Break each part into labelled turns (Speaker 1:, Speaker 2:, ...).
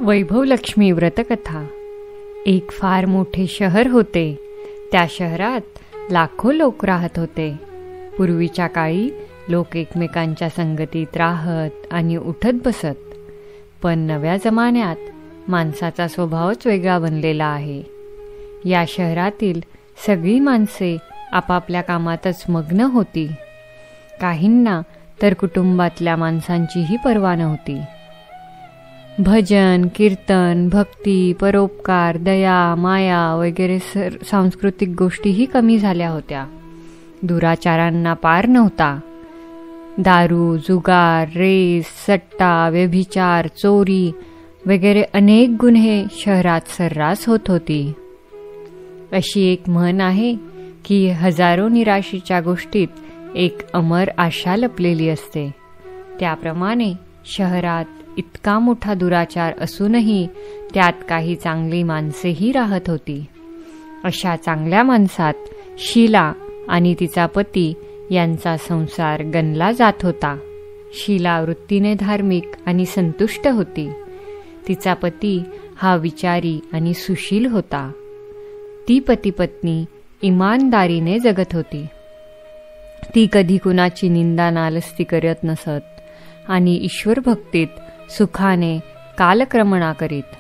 Speaker 1: वैभवलक्ष्मी व्रतकथा. एक फार मोठे शहर होते. त्या शहरात लाखो लोक राहत होते. पूर्वीच्या काळी लोक एकमेकांच्या संगतीत राहत आणि उठत बसत. पण नव्या जमान्यात माणसाचा स्वभावच वेगळा बनलेला आहे. या शहरातील सगळी माणसे आपापल्या कामातच मग्न होती. काहींना तर कुटुंबातल्या माणसांचीही पर्वा नव्हती. भजन, कीर्तन, भक्ती, परोपकार, दया, माया वगैरे सांस्कृतिक गोष्टीही कमी झाल्या होत्या. दुराचारांना पार नव्हता. दारू, जुगार, रेस, सट्टा, व्यभिचार, चोरी वगैरे अनेक गुन्हे शहरात सर्रास होत होती. अशी एक म्हण आहे की हजारो निराशेच्या गोष्टीत एक अमर आशा लपलेली असते. त्याप्रमाणे शहरात इतका मोठा दुराचार असूनही त्यात काही चांगली माणसेही राहत होती. अशा चांगल्या माणसात शीला आणि तिचा पती यांचा संसार गणला जात होता. शीला वृत्तीने धार्मिक आणि संतुष्ट होती. तिचा पती हा विचारी आणि सुशील होता. ती पती-पत्नी इमानदारीने जगत होती. ती कधी कुणाची निंदा नालस्ती करत नसत आणि ईश्वर भक्तीत सुखाने कालक्रमणा करीत.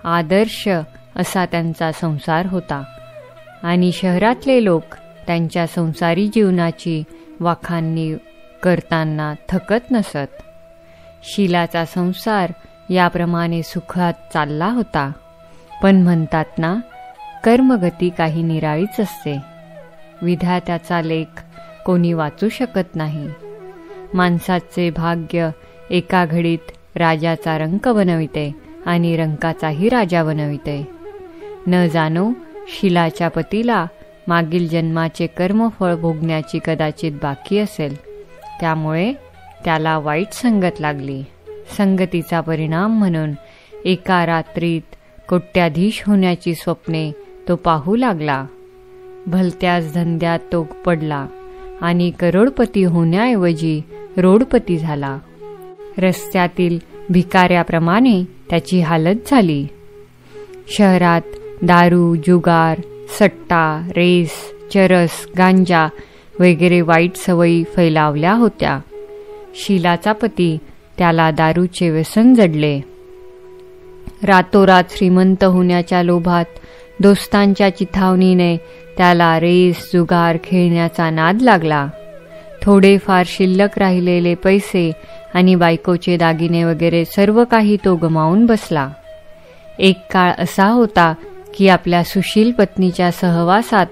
Speaker 1: आदर्श असा त्यांचा संसार होता आणि शहरातले लोक त्यांच्या संसारी जीवनाची वाखाणणी करताना थकत नसत. शीलाचा संसार याप्रमाणे सुखात चालला होता. पण म्हणतात ना, कर्मगती काही निराळीच असते. विधात्याचा लेख कोणी वाचू शकत नाही. माणसाचे भाग्य एका घडीत राजाचा रंक बनविते आणि रंकाचाही राजा बनविते. न जाणो शीलाच्या पतीला मागील जन्माचे कर्मफळ भोगण्याची कदाचित बाकी असेल. त्यामुळे त्याला वाईट संगत लागली. संगतीचा परिणाम म्हणून एका रात्रीत कोट्याधीश होण्याची स्वप्ने तो पाहू लागला. भलत्याच धंद्यात तो पडला आणि करोडपती होण्याऐवजी रोडपती झाला. रस्त्यातील भिकाऱ्याप्रमाणे त्याची हालत झाली. शहरात दारू, जुगार, सट्टा, रेस, चरस, गांजा वगैरे वाईट सवयी फैलावल्या होत्या. शीलाचा पती त्याला दारूचे व्यसन जडले. रातोरात श्रीमंत होण्याच्या लोभात दोस्तांच्या चिथावणीने त्याला रेस, जुगार खेळण्याचा नाद लागला. थोडेफार शिल्लक राहिलेले पैसे आणि बायकोचे दागिने वगैरे सर्व काही तो गमावून बसला. एक काळ असा होता की आपल्या सुशील पत्नीच्या सहवासात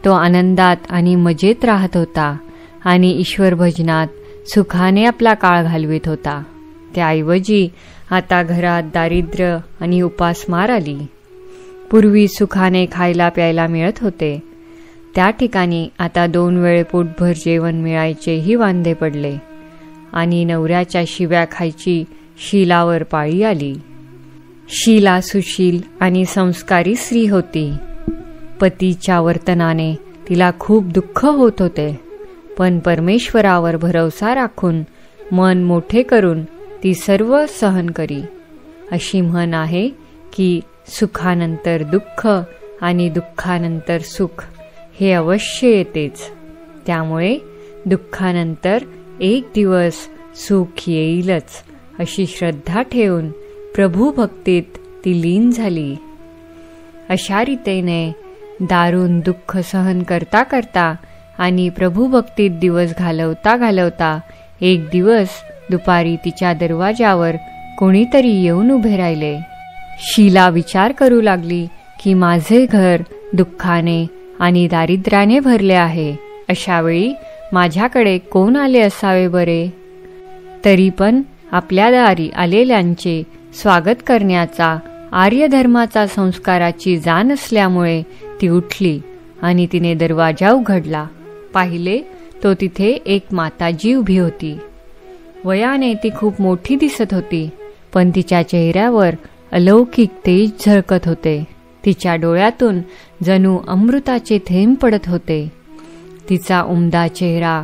Speaker 1: तो आनंदात आणि मजेत राहत होता आणि ईश्वर भजनात सुखाने आपला काळ घालवित होता. त्याऐवजी आता घरात दारिद्र्य आणि उपासमार आली. पूर्वी सुखाने खायला प्यायला मिळत होते. त्या ठिकाणी आता 2 वेळे पोटभर जेवण मिळायचेही वांदे पडले आणि नवऱ्याच्या शिव्या खायची शीलावर पाळी आली. शीला सुशील आणि संस्कारी स्त्री होती. पतीच्या वर्तनाने तिला खूप दुःख होत होते. पण परमेश्वरावर भरवसा राखून मन मोठे करून ती सर्व सहन करी. अशी म्हण आहे की सुखानंतर दुःख आणि दुःखानंतर सुख हे अवश्य येतेच. त्यामुळे दुःखानंतर एक दिवस सुख येईलच अशी श्रद्धा ठेवून प्रभू भक्तीत ती लीन झाली. अशा रीतीने दारुण दुःख सहन करता करता आणि प्रभू भक्तीत दिवस घालवता घालवता एक दिवस दुपारी तिच्या दरवाजावर कोणीतरी येऊन उभे राहिले. शीला विचार करू लागली की माझे घर दुःखाने आणि दारिद्र्याने भरले आहे. अशावेळी माझ्याकडे कोण आले असावे बरे? तरी पण आपल्या दारी आलेल्यांचे स्वागत करण्याचा आर्य धर्माचा संस्काराची जाण असल्यामुळे ती उठली आणि तिने दरवाजा उघडला. पाहिले तो तिथे एक माताजी उभी होती. वयाने ती खूप मोठी दिसत होती, पण तिच्या चेहऱ्यावर अलौकिक तेज झळकत होते. तिच्या डोळ्यातून जणू अमृताचे थेंब पडत होते. तिचा उमदा चेहरा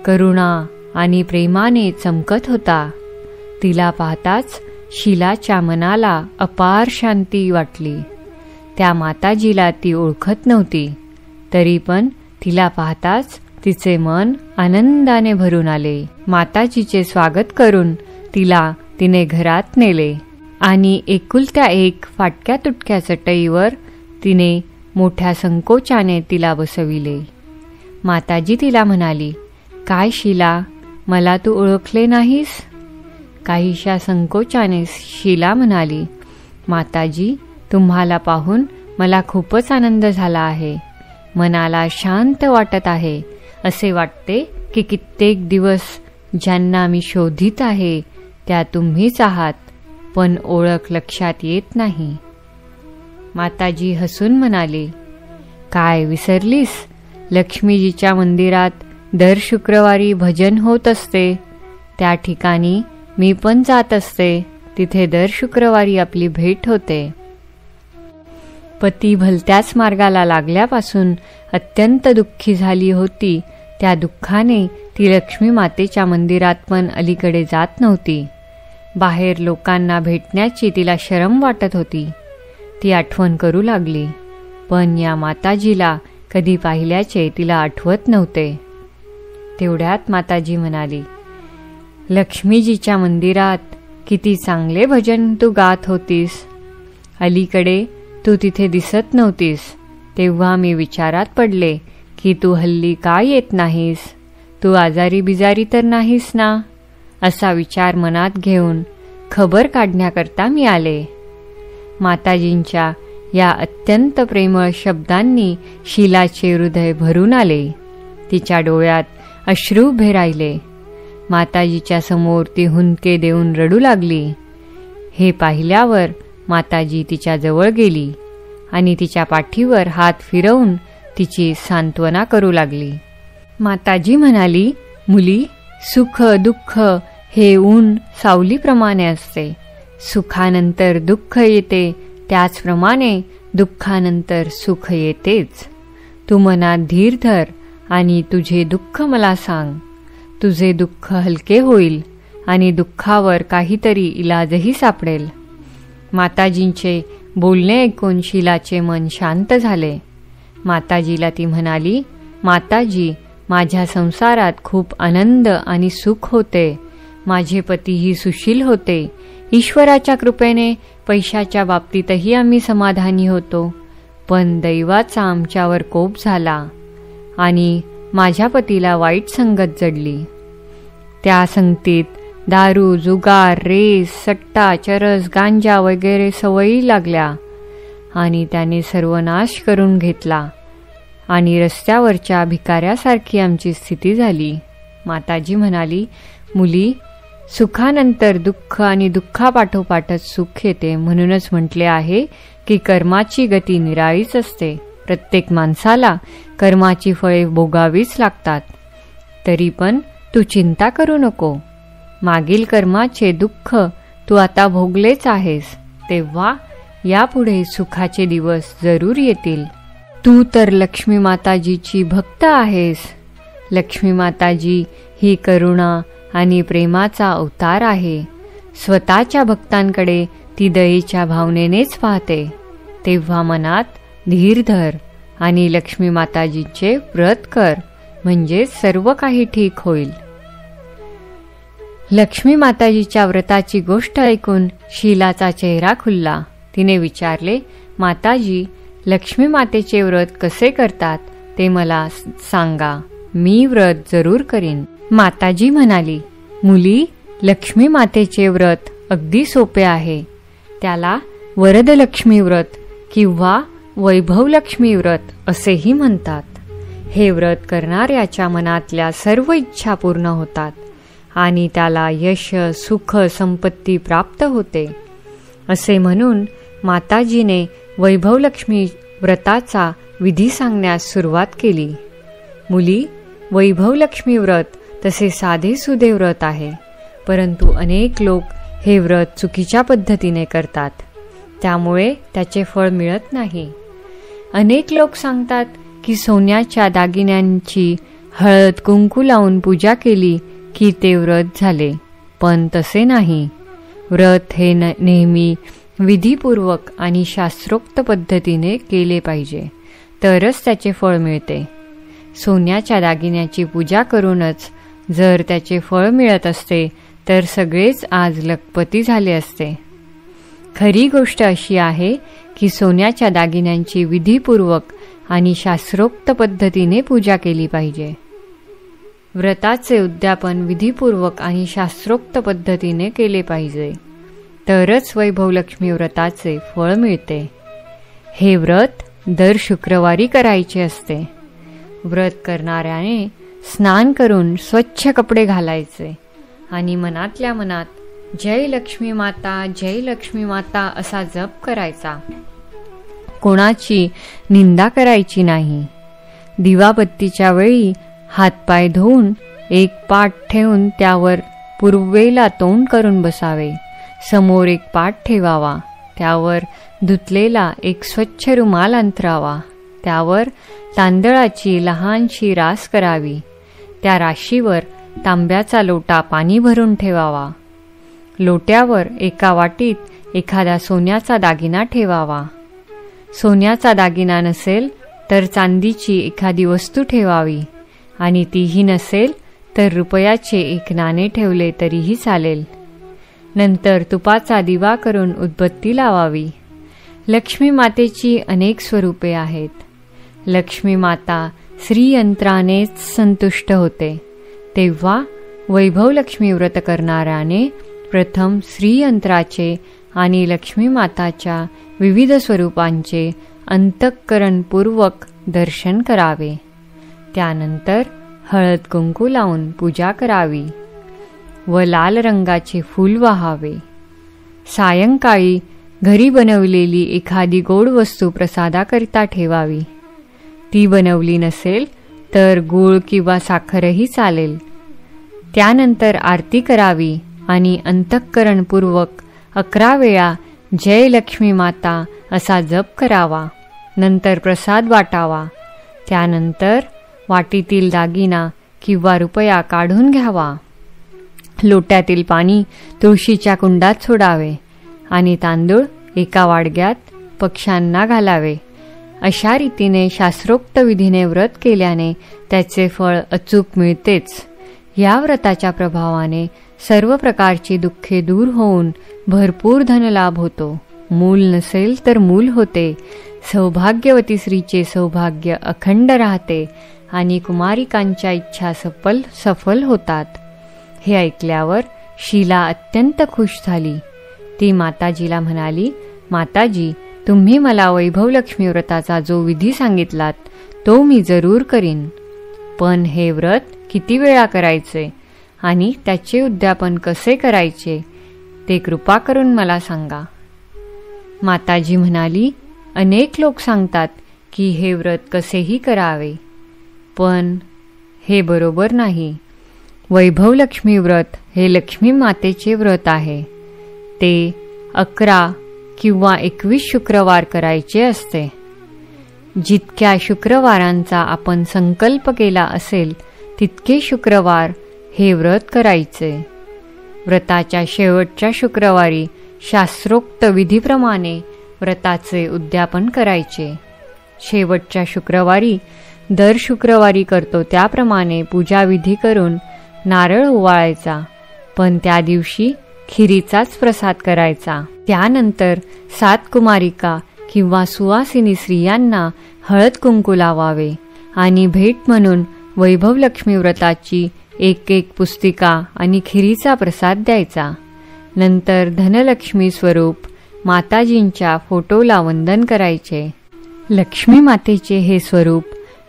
Speaker 1: करुणा आणि प्रेमाने चमकत होता. तिला पाहताच शीलाच्या मनाला अपार शांती वाटली. त्या माताजीला ती ओळखत नव्हती, तरी पण तिला पाहताच तिचे मन आनंदाने भरून आले. माताजीचे स्वागत करून तिने घरात नेले आणि एकुलत्या एक फाटक्या तुटक्या चटईवर तिने मोठ्या संकोचाने तिला बसविले. माताजी तिला म्हणाली, "काय शीला, मला तू ओळखले नाहीस?" काहीशा संकोचाने शीला म्हणाली, "माताजी, तुम्हाला पाहून मला खूपच आनंद झाला आहे. मनाला शांत वाटत आहे. असे वाटते की कित्येक दिवस ज्यांना मी शोधित आहे त्या तुम्हीच आहात, पण ओळख लक्षात येत नाही." माताजी हसून म्हणाली, "काय विसरलीस? लक्ष्मीजीच्या मंदिरात दर शुक्रवारी भजन होत असते. त्या ठिकाणी मी पण जात असते. तिथे दर शुक्रवारी आपली भेट होते." पती भलत्याच मार्गाला लागल्यापासून अत्यंत दुःखी झाली होती. त्या दुःखाने ती लक्ष्मी मातेच्या मंदिरात पण अलीकडे जात नव्हती. बाहेर लोकांना भेटण्याची तिला शरम वाटत होती. ती आठवण करू लागली, पण या माताजीला कधी पाहिल्याचे तिला आठवत नव्हते. तेवढ्यात माताजी म्हणाली, "लक्ष्मीजीच्या मंदिरात किती चांगले भजन तू गात होतीस. अलीकडे तू तिथे दिसत नव्हतीस, तेव्हा मी विचारात पडले की तू हल्ली का येत नाहीस. तू आजारी बिजारी तर नाहीस ना?" असा विचार मनात घेऊन खबर काढण्याकरता मी आले. माताजींच्या या अत्यंत प्रेमळ शब्दांनी शीलाचे हृदय भरून आले. तिच्या डोळ्यात अश्रू उभे राहिले. माताजीच्या समोर ती हुंदके देऊन रडू लागली. हे पाहिल्यावर माताजी तिच्या जवळ गेली आणि तिच्या पाठीवर हात फिरवून तिची सांत्वना करू लागली. माताजी म्हणाली, "मुली, सुख दुःख हे ऊन सावलीप्रमाणे असते. सुखानंतर दुःख येते, त्याचप्रमाणे दुःखानंतर सुख येतेच. तू मनात धीर धर आणि तुझे दुःख मला सांग. तुझे दुःख हलके होईल आणि दुःखावर काहीतरी इलाजही सापडेल." माताजींचे बोलणे ऐकून शीलाचे मन शांत झाले. माताजीला ती म्हणाली, "माताजी, माझ्या संसारात खूप आनंद आणि सुख होते. माझे पतीही सुशील होते. ईश्वराच्या कृपेने पैशाच्या बाबतीतही आम्ही समाधानी होतो. पण दैवाचा आमच्यावर कोप झाला आणि माझ्या पतीला वाईट संगत जडली. त्या संगतीत दारू, जुगार, रेस, सट्टा, चरस, गांजा वगैरे सवयी लागल्या आणि त्याने सर्वनाश करून घेतला आणि रस्त्यावरच्या भिकाऱ्यासारखी आमची स्थिती झाली." माताजी म्हणाली, "मुली, सुखानंतर दुःख आणि दुःखापाठोपाठच सुख येते. म्हणूनच म्हटले आहे की कर्माची गती निराळीच असते. प्रत्येक माणसाला कर्माची फळे भोगावीच लागतात. तरी पण तू चिंता करू नको. मागील कर्माचे दुःख तू आता भोगलेच आहेस, तेव्हा यापुढे सुखाचे दिवस जरूर येतील. तू तर लक्ष्मी माताजीची भक्त आहेस. लक्ष्मी माताजी ही करुणा आणि प्रेमाचा अवतार आहे. स्वतःच्या भक्तांकडे ती दयेच्या भावनेनेच पाहते. तेव्हा मनात धीर धर आणि लक्ष्मी माताजीचे व्रत कर, म्हणजे सर्व काही ठीक होईल." लक्ष्मी माताजीच्या व्रताची गोष्ट ऐकून शीलाचा चेहरा खुलला. तिने विचारले, "माताजी, लक्ष्मी मातेचे व्रत कसे करतात ते मला सांगा. मी व्रत जरूर करीन." माताजी म्हणाली, "मुली, लक्ष्मी मातेचे व्रत अगदी सोपे आहे. त्याला वरदलक्ष्मी व्रत किंवा वैभवलक्ष्मी व्रत असेही म्हणतात. हे व्रत करणाऱ्याच्या मनातल्या सर्व इच्छा पूर्ण होतात आणि त्याला यश, सुख, संपत्ती प्राप्त होते." असे म्हणून माताजीने वैभवलक्ष्मी व्रताचा विधी सांगण्यास सुरुवात केली. मुली, वैभवलक्ष्मी व्रत तसे साधेसुधे व्रत आहे, परंतु अनेक लोक हे व्रत चुकीच्या पद्धतीने करतात. त्यामुळे त्याचे फळ मिळत नाही. अनेक लोक सांगतात की सोन्याच्या दागिन्यांची हळद कुंकू लावून पूजा केली की ते व्रत झाले, पण तसे नाही. व्रत हे नेहमी विधीपूर्वक आणि शास्त्रोक्त पद्धतीने केले पाहिजे, तरच त्याचे फळ मिळते. सोन्याच्या दागिन्याची पूजा करूनच जर त्याचे फळ मिळत असते तर सगळेच आज लखपती झाले असते. खरी गोष्ट अशी आहे की सोन्याच्या दागिन्यांची विधीपूर्वक आणि शास्त्रोक्त पद्धतीने पूजा केली पाहिजे. व्रताचे उद्यापन विधीपूर्वक आणि शास्त्रोक्त पद्धतीने केले पाहिजे, तरच वैभवलक्ष्मी व्रताचे फळ मिळते. हे व्रत दर शुक्रवारी करायचे असते. व्रत करणाऱ्याने स्नान करून स्वच्छ कपडे घालायचे आणि मनातल्या मनात जय लक्ष्मी माता असा जप करायचा. कोणाची निंदा करायची नाही. दिवाबत्तीच्या वेळी हातपाय धुवून एक पाट ठेवून त्यावर पूर्वेला तोंड करून बसावे. समोर एक पाट ठेवावा, त्यावर धुतलेला एक स्वच्छ रुमाल अंथरावा. त्यावर तांदळाची लहानशी रास करावी. त्या राशीवर तांब्याचा लोटा पाणी भरून ठेवावा. लोट्यावर एका वाटीत एखादा सोन्याचा दागिना ठेवावा. सोन्याचा दागिना नसेल तर चांदीची एखादी वस्तू ठेवावी आणि तीही नसेल तर रुपयाचे एक नाणे ठेवले तरीही चालेल. नंतर तुपाचा दिवा करून उदबत्ती लावावी. लक्ष्मी मातेची अनेक स्वरूपे आहेत. लक्ष्मी माता श्रीयंत्रानेच संतुष्ट होते, तेव्हा वैभवलक्ष्मी व्रत करणाऱ्याने प्रथम श्रीयंत्राचे आणि लक्ष्मी माताच्या विविध स्वरूपांचे अंतःकरणपूर्वक दर्शन करावे. त्यानंतर हळद कुंकू लावून पूजा करावी व लाल रंगाचे फूल वाहावे. सायंकाळी घरी बनवलेली एखादी गोड वस्तू प्रसादाकरिता ठेवावी. ती बनवली नसेल तर गूळ किंवा साखरही चालेल. त्यानंतर आरती करावी आणि अंतःकरणपूर्वक 11 वेळा जय लक्ष्मी माता असा जप करावा. नंतर प्रसाद वाटावा. त्यानंतर वाटीतील दागिना किंवा रुपया काढून घ्यावा. लोट्यातील पाणी तुळशीच्या कुंडात सोडावे आणि तांदूळ एका वाडग्यात पक्ष्यांना घालावे. अशा रीतीने शास्त्रोक्त विधीने व्रत केल्याने त्याचे फळ अचूक मिळतेच. या व्रताच्या प्रभावाने सर्व प्रकारची दुःखे दूर होऊन भरपूर धनलाभ होतो. मूल नसेल तर मूल होते. सौभाग्यवती स्त्रीचे सौभाग्य अखंड राहते आणि कुमारिकांच्या इच्छा सफल होतात. हे ऐकल्यावर शीला अत्यंत खुश झाली. ती माताजीला म्हणाली, माताजी, तुम्ही मला वैभवलक्ष्मी व्रताचा जो विधी सांगितलात तो मी जरूर करीन. पण हे व्रत किती वेळा करायचे आणि त्याचे उद्यापन कसे करायचे ते कृपा करून मला सांगा. माताजी म्हणाली, अनेक लोक सांगतात की हे व्रत कसेही करावे, पण हे बरोबर नाही. वैभवलक्ष्मी व्रत हे लक्ष्मी मातेचे व्रत आहे. ते 11 किंवा 21 शुक्रवार करायचे असते. जितक्या शुक्रवारांचा आपण संकल्प केला असेल तितके शुक्रवार हे व्रत करायचे. व्रताच्या शेवटच्या शुक्रवारी शास्त्रोक्त विधीप्रमाणे व्रताचे उद्यापन करायचे. शेवटच्या शुक्रवारी दर शुक्रवारी करतो त्याप्रमाणे पूजाविधी करून नारळ ओवाळायचा, पण त्या दिवशी खिरीचाच प्रसाद करायचा. त्यानंतर 7 कुमारिका किंवा सुवासिनी स्त्रियांना हळद कुंकू लावावे आणि भेट म्हणून वैभवलक्ष्मी व्रताची एक पुस्तिका आणि खिरीचा प्रसाद द्यायचा. नंतर धनलक्ष्मी स्वरूप माताजींच्या फोटोला वंदन करायचे. लक्ष्मी मातेचे हे स्वरूप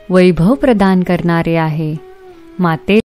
Speaker 1: वैभव प्रदान करणारे आहे. माते